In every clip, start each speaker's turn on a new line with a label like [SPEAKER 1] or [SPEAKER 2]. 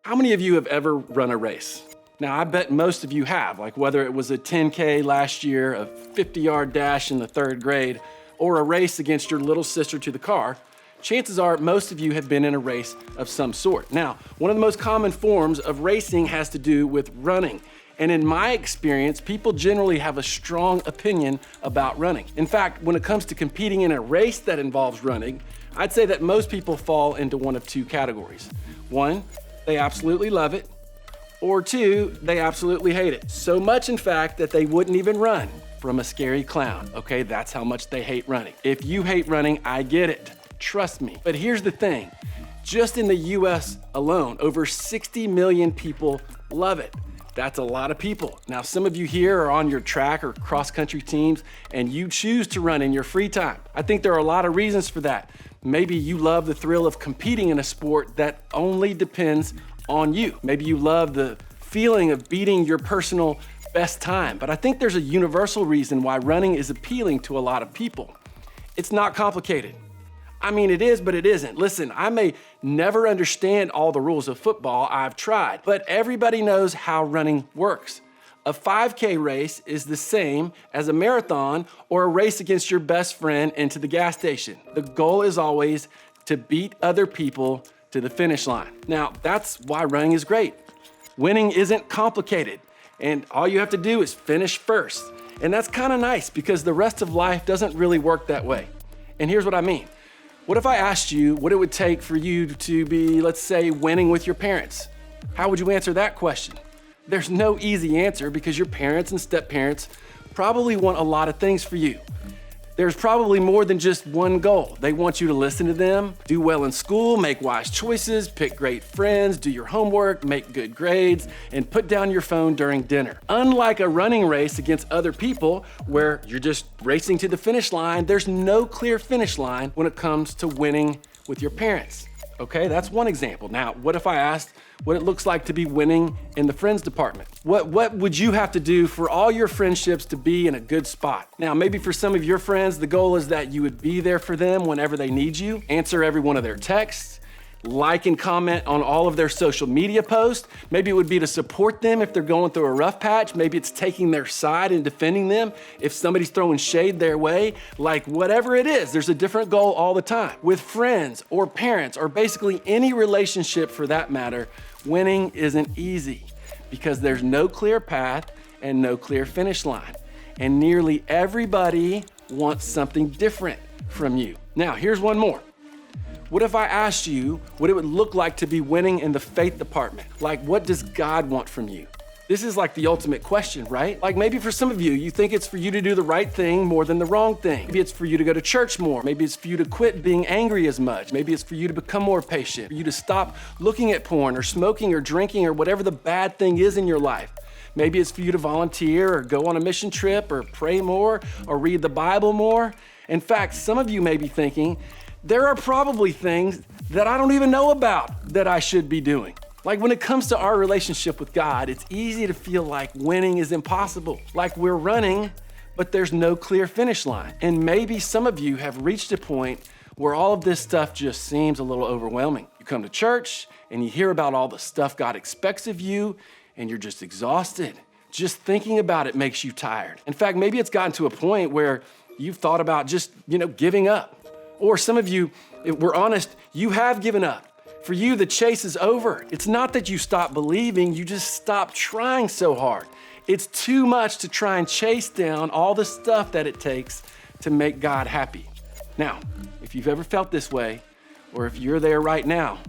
[SPEAKER 1] How many of you have ever run a race? Now, I bet most of you have, like whether it was a 10K last year, a 50-yard dash in the 3rd grade, or a race against your little sister to the car, chances are most of you have been in a race of some sort. Now, one of the most common forms of racing has to do with running. And in my experience, people generally have a strong opinion about running. In fact, when it comes to competing in a race that involves running, I'd say that most people fall into one of 2 categories. 1, they absolutely love it, or 2, they absolutely hate it. So much, in fact, that they wouldn't even run from a scary clown. Okay, that's how much they hate running. If you hate running, I get it. Trust me. But here's the thing. Just in the US alone, over 60 million people love it. That's a lot of people. Now, some of you here are on your track or cross-country teams, and you choose to run in your free time. I think there are a lot of reasons for that. Maybe you love the thrill of competing in a sport that only depends on you. Maybe you love the feeling of beating your personal best time. But I think there's a universal reason why running is appealing to a lot of people. It's not complicated. I mean, it is, but it isn't. Listen, I may never understand all the rules of football. I've tried, but everybody knows how running works. A 5K race is the same as a marathon or a race against your best friend into the gas station. The goal is always to beat other people to the finish line. Now, that's why running is great. Winning isn't complicated, and all you have to do is finish first. And that's kind of nice because the rest of life doesn't really work that way. And here's what I mean. What if I asked you what it would take for you to be, let's say, winning with your parents? How would you answer that question? There's no easy answer because your parents and step-parents probably want a lot of things for you. There's probably more than just one goal. They want you to listen to them, do well in school, make wise choices, pick great friends, do your homework, make good grades, and put down your phone during dinner. Unlike a running race against other people where you're just racing to the finish line, there's no clear finish line when it comes to winning with your parents. Okay, that's one example. Now, what if I asked what it looks like to be winning in the friends department? What would you have to do for all your friendships to be in a good spot? Now, maybe for some of your friends, the goal is that you would be there for them whenever they need you, answer every one of their texts, like and comment on all of their social media posts. Maybe it would be to support them if they're going through a rough patch. Maybe it's taking their side and defending them if somebody's throwing shade their way. Like whatever it is, there's a different goal all the time. With friends or parents or basically any relationship for that matter, winning isn't easy because there's no clear path and no clear finish line. And nearly everybody wants something different from you. Now, here's one more. What if I asked you what it would look like to be winning in the faith department? Like, what does God want from you? This is like the ultimate question, right? Like maybe for some of you, you think it's for you to do the right thing more than the wrong thing. Maybe it's for you to go to church more. Maybe it's for you to quit being angry as much. Maybe it's for you to become more patient, for you to stop looking at porn or smoking or drinking or whatever the bad thing is in your life. Maybe it's for you to volunteer or go on a mission trip or pray more or read the Bible more. In fact, some of you may be thinking, there are probably things that I don't even know about that I should be doing. Like when it comes to our relationship with God, it's easy to feel like winning is impossible. Like we're running, but there's no clear finish line. And maybe some of you have reached a point where all of this stuff just seems a little overwhelming. You come to church and you hear about all the stuff God expects of you and you're just exhausted. Just thinking about it makes you tired. In fact, maybe it's gotten to a point where you've thought about just, giving up. Or some of you, if we're honest, you have given up. For you, the chase is over. It's not that you stop believing, you just stop trying so hard. It's too much to try and chase down all the stuff that it takes to make God happy. Now, if you've ever felt this way, or if you're there right now,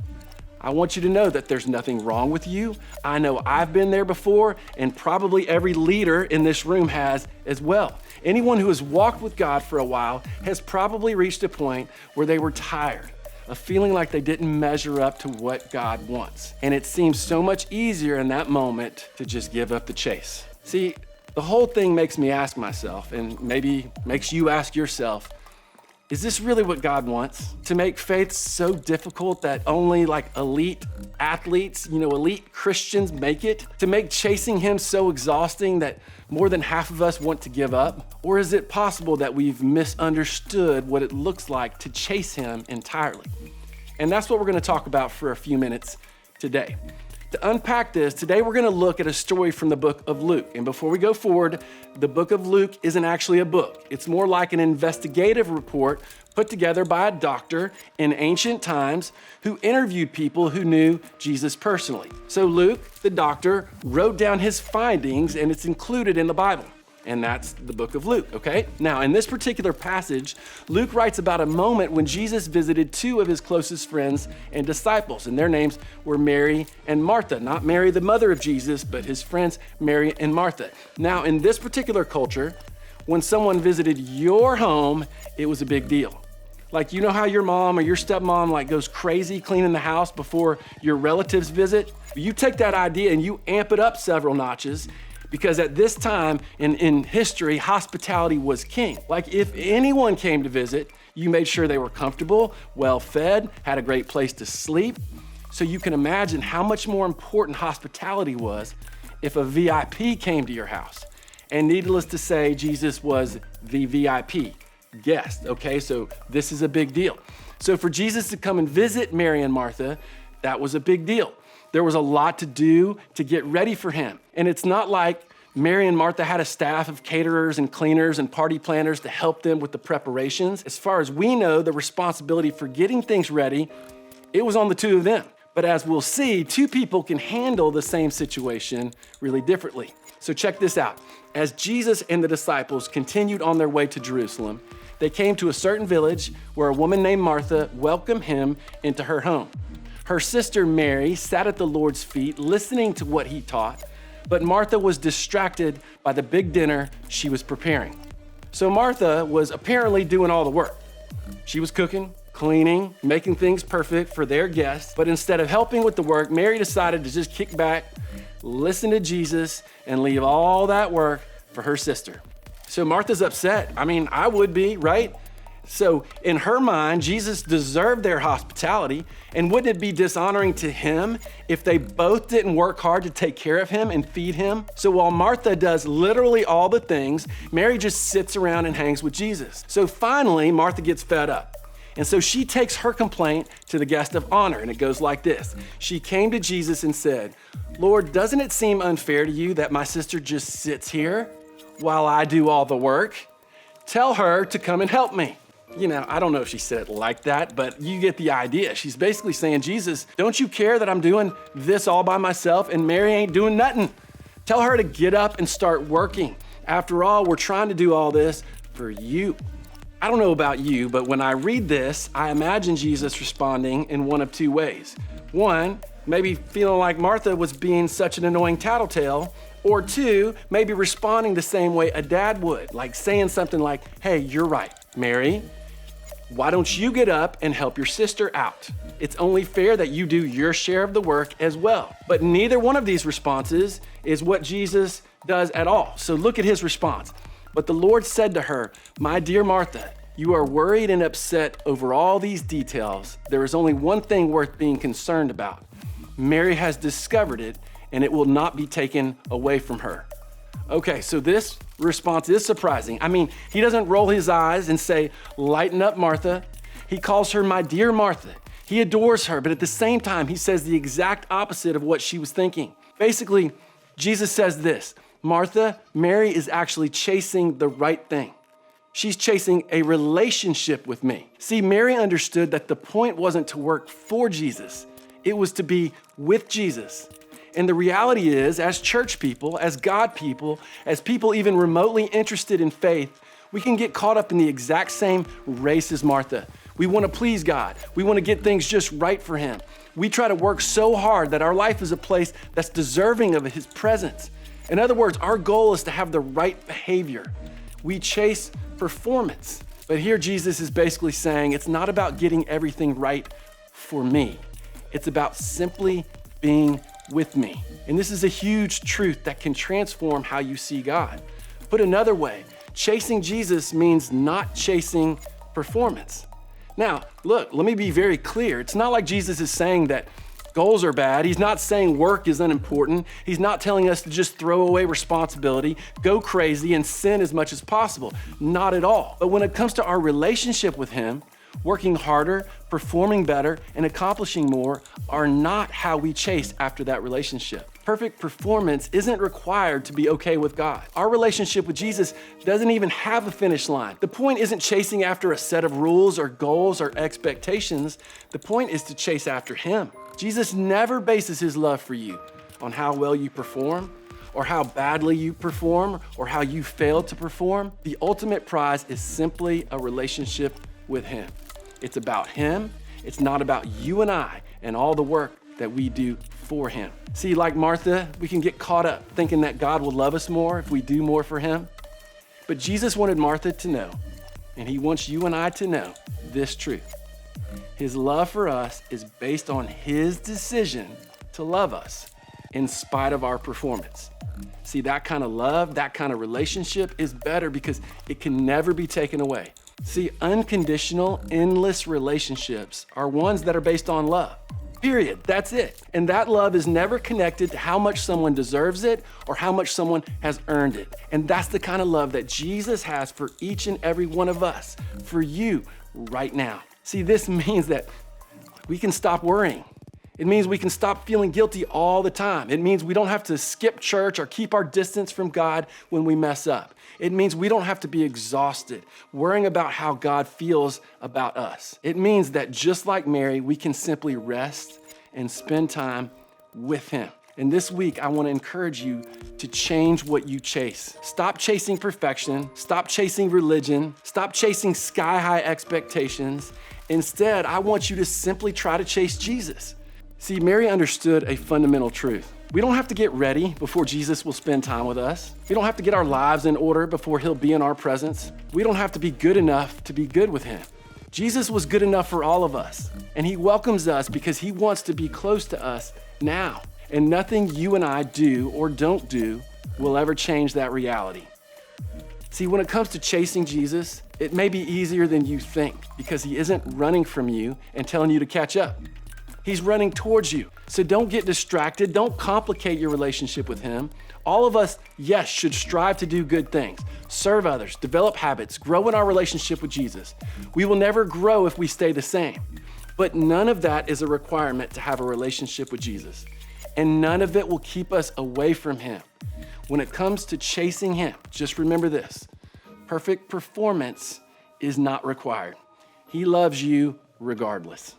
[SPEAKER 1] I want you to know that there's nothing wrong with you. I know I've been there before, and probably every leader in this room has as well. Anyone who has walked with God for a while has probably reached a point where they were tired of feeling like they didn't measure up to what God wants. And it seems so much easier in that moment to just give up the chase. See, the whole thing makes me ask myself, and maybe makes you ask yourself, is this really what God wants? To make faith so difficult that only elite athletes, elite Christians make it? To make chasing Him so exhausting that more than half of us want to give up? Or is it possible that we've misunderstood what it looks like to chase Him entirely? And that's what we're going to talk about for a few minutes today. To unpack this, today we're going to look at a story from the book of Luke. And before we go forward, the book of Luke isn't actually a book. It's more like an investigative report put together by a doctor in ancient times who interviewed people who knew Jesus personally. So Luke, the doctor, wrote down his findings, and it's included in the Bible. And that's the book of Luke, okay? Now, in this particular passage, Luke writes about a moment when Jesus visited two of his closest friends and disciples, and their names were Mary and Martha. Not Mary, the mother of Jesus, but his friends Mary and Martha. Now, in this particular culture, when someone visited your home, it was a big deal. Like, you know how your mom or your stepmom goes crazy cleaning the house before your relatives visit? You take that idea and you amp it up several notches, because at this time in history, hospitality was king. Like, if anyone came to visit, you made sure they were comfortable, well-fed, had a great place to sleep. So you can imagine how much more important hospitality was if a VIP came to your house. And needless to say, Jesus was the VIP guest, okay? So this is a big deal. So for Jesus to come and visit Mary and Martha, that was a big deal. There was a lot to do to get ready for him. And it's not like Mary and Martha had a staff of caterers and cleaners and party planners to help them with the preparations. As far as we know, the responsibility for getting things ready, it was on the two of them. But as we'll see, two people can handle the same situation really differently. So check this out. As Jesus and the disciples continued on their way to Jerusalem, they came to a certain village where a woman named Martha welcomed him into her home. Her sister Mary sat at the Lord's feet listening to what he taught, but Martha was distracted by the big dinner she was preparing. So Martha was apparently doing all the work. She was cooking, cleaning, making things perfect for their guests, but instead of helping with the work, Mary decided to just kick back, listen to Jesus, and leave all that work for her sister. So Martha's upset. I mean, I would be, right? So in her mind, Jesus deserved their hospitality, and wouldn't it be dishonoring to him if they both didn't work hard to take care of him and feed him? So while Martha does literally all the things, Mary just sits around and hangs with Jesus. So finally, Martha gets fed up. And so she takes her complaint to the guest of honor, and it goes like this. She came to Jesus and said, "Lord, doesn't it seem unfair to you that my sister just sits here while I do all the work? Tell her to come and help me." You know, I don't know if she said it like that, but you get the idea. She's basically saying, Jesus, don't you care that I'm doing this all by myself and Mary ain't doing nothing? Tell her to get up and start working. After all, we're trying to do all this for you. I don't know about you, but when I read this, I imagine Jesus responding in one of two ways. One, maybe feeling like Martha was being such an annoying tattletale, or two, maybe responding the same way a dad would, like saying something like, hey, you're right, Mary. Why don't you get up and help your sister out? It's only fair that you do your share of the work as well. But neither one of these responses is what Jesus does at all. So look at his response. But the Lord said to her, "My dear Martha, you are worried and upset over all these details. There is only one thing worth being concerned about. Mary has discovered it, and it will not be taken away from her." Okay, so this response is surprising. I mean, he doesn't roll his eyes and say, "Lighten up, Martha." He calls her "my dear Martha." He adores her, but at the same time, he says the exact opposite of what she was thinking. Basically, Jesus says this, Martha, Mary is actually chasing the right thing. She's chasing a relationship with me. See, Mary understood that the point wasn't to work for Jesus. It was to be with Jesus. And the reality is, as church people, as God people, as people even remotely interested in faith, we can get caught up in the exact same race as Martha. We want to please God. We want to get things just right for him. We try to work so hard that our life is a place that's deserving of his presence. In other words, our goal is to have the right behavior. We chase performance. But here Jesus is basically saying it's not about getting everything right for me. It's about simply being with me. And this is a huge truth that can transform how you see God. Put another way, chasing Jesus means not chasing performance. Now, look, let me be very clear. It's not like Jesus is saying that goals are bad. He's not saying work is unimportant. He's not telling us to just throw away responsibility, go crazy, and sin as much as possible. Not at all. But when it comes to our relationship with him, Working harder, performing better, and accomplishing more are not how we chase after that relationship. Perfect performance isn't required to be okay with God. Our relationship with Jesus doesn't even have a finish line. The point isn't chasing after a set of rules or goals or expectations. The point is to chase after Him. Jesus never bases His love for you on how well you perform, or how badly you perform, or how you failed to perform. The ultimate prize is simply a relationship with Him. It's about Him. It's not about you and I and all the work that we do for Him. See, like Martha, we can get caught up thinking that God will love us more if we do more for Him. But Jesus wanted Martha to know, and He wants you and I to know this truth. His love for us is based on His decision to love us in spite of our performance. See, that kind of love, that kind of relationship is better because it can never be taken away. See, unconditional, endless relationships are ones that are based on love. Period. That's it. And that love is never connected to how much someone deserves it or how much someone has earned it. And that's the kind of love that Jesus has for each and every one of us, for you right now. See, this means that we can stop worrying. It means we can stop feeling guilty all the time. It means we don't have to skip church or keep our distance from God when we mess up. It means we don't have to be exhausted worrying about how God feels about us. It means that just like Mary, we can simply rest and spend time with Him. And this week, I want to encourage you to change what you chase. Stop chasing perfection. Stop chasing religion. Stop chasing sky-high expectations. Instead, I want you to simply try to chase Jesus. See, Mary understood a fundamental truth. We don't have to get ready before Jesus will spend time with us. We don't have to get our lives in order before He'll be in our presence. We don't have to be good enough to be good with Him. Jesus was good enough for all of us, and He welcomes us because He wants to be close to us now. And nothing you and I do or don't do will ever change that reality. See, when it comes to chasing Jesus, it may be easier than you think because He isn't running from you and telling you to catch up. He's running towards you. So don't get distracted. Don't complicate your relationship with Him. All of us, yes, should strive to do good things, serve others, develop habits, grow in our relationship with Jesus. We will never grow if we stay the same. But none of that is a requirement to have a relationship with Jesus. And none of it will keep us away from Him. When it comes to chasing Him, just remember this: perfect performance is not required. He loves you regardless.